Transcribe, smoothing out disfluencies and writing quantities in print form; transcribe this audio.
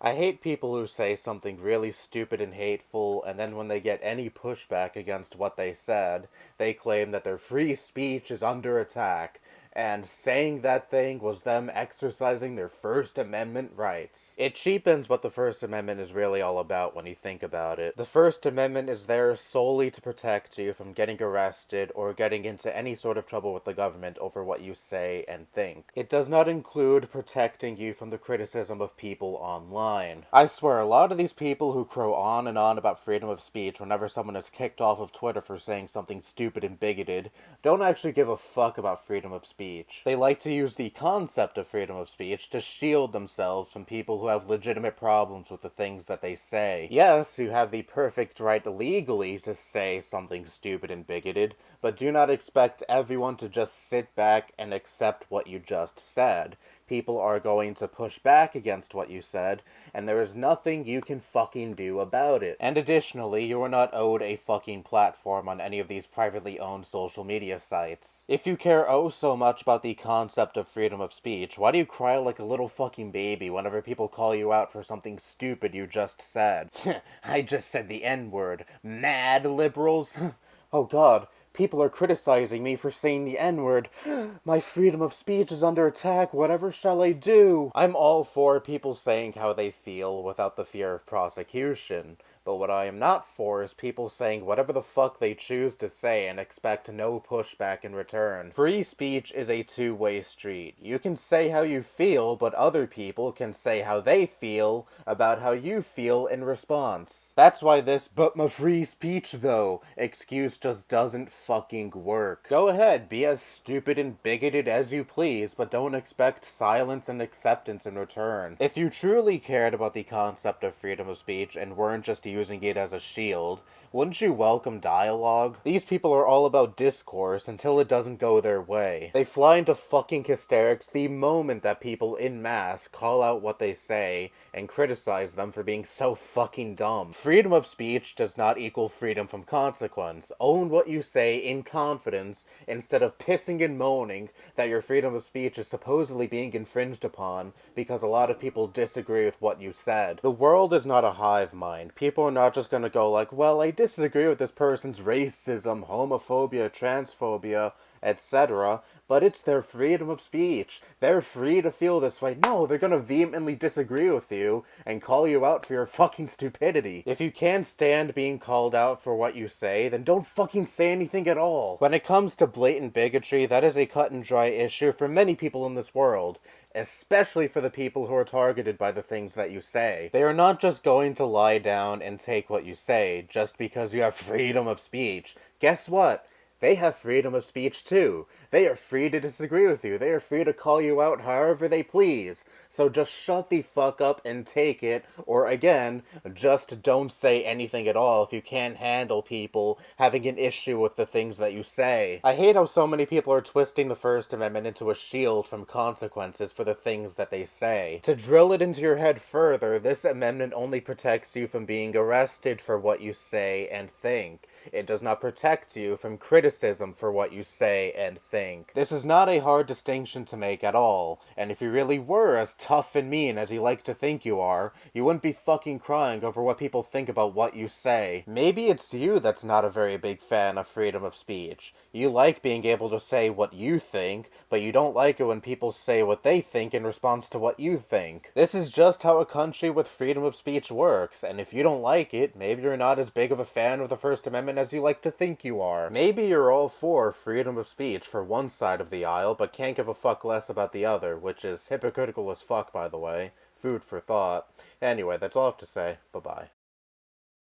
I hate people who say something really stupid and hateful, and then when they get any pushback against what they said, they claim that their free speech is under attack, and saying that thing was them exercising their First Amendment rights. It cheapens what the First Amendment is really all about when you think about it. The First Amendment is there solely to protect you from getting arrested or getting into any sort of trouble with the government over what you say and think. It does not include protecting you from the criticism of people online. I swear, a lot of these people who crow on and on about freedom of speech whenever someone is kicked off of Twitter for saying something stupid and bigoted don't actually give a fuck about freedom of speech. They like to use the concept of freedom of speech to shield themselves from people who have legitimate problems with the things that they say. Yes, you have the perfect right legally to say something stupid and bigoted, but do not expect everyone to just sit back and accept what you just said. People are going to push back against what you said, and there is nothing you can fucking do about it. And additionally, you are not owed a fucking platform on any of these privately owned social media sites. If you care oh so much about the concept of freedom of speech, why do you cry like a little fucking baby whenever people call you out for something stupid you just said? I just said the N-word. Mad liberals? Oh god, people are criticizing me for saying the N-word. My freedom of speech is under attack, whatever shall I do? I'm all for people saying how they feel without the fear of prosecution, but what I am not for is people saying whatever the fuck they choose to say and expect no pushback in return. Free speech is a two-way street. You can say how you feel, but other people can say how they feel about how you feel in response. That's why this "but my free speech though" excuse just doesn't fucking work. Go ahead, be as stupid and bigoted as you please, but don't expect silence and acceptance in return. If you truly cared about the concept of freedom of speech and weren't just using it as a shield, wouldn't you welcome dialogue? These people are all about discourse until it doesn't go their way. They fly into fucking hysterics the moment that people en masse call out what they say and criticize them for being so fucking dumb. Freedom of speech does not equal freedom from consequence. Own what you say in confidence instead of pissing and moaning that your freedom of speech is supposedly being infringed upon because a lot of people disagree with what you said. The world is not a hive mind. People are not just gonna go like, well, I disagree with this person's racism, homophobia, transphobia, etc., but it's their freedom of speech. They're free to feel this way. No, they're gonna vehemently disagree with you and call you out for your fucking stupidity. If you can't stand being called out for what you say, then don't fucking say anything at all. When it comes to blatant bigotry, that is a cut and dry issue for many people in this world, especially for the people who are targeted by the things that you say. They are not just going to lie down and take what you say just because you have freedom of speech. Guess what? They have freedom of speech too. They are free to disagree with you. They are free to call you out however they please. So just shut the fuck up and take it, or again, just don't say anything at all if you can't handle people having an issue with the things that you say. I hate how so many people are twisting the First Amendment into a shield from consequences for the things that they say. To drill it into your head further, this amendment only protects you from being arrested for what you say and think. It does not protect you from criticism for what you say and think. This is not a hard distinction to make at all, and if you really were as tough and mean as you like to think you are, you wouldn't be fucking crying over what people think about what you say. Maybe it's you that's not a very big fan of freedom of speech. You like being able to say what you think, but you don't like it when people say what they think in response to what you think. This is just how a country with freedom of speech works, and if you don't like it, maybe you're not as big of a fan of the First Amendment as you like to think you are. Maybe you're all for freedom of speech for one side of the aisle, but can't give a fuck less about the other, which is hypocritical as fuck, by the way. Food for thought. Anyway, that's all I have to say. Bye-bye.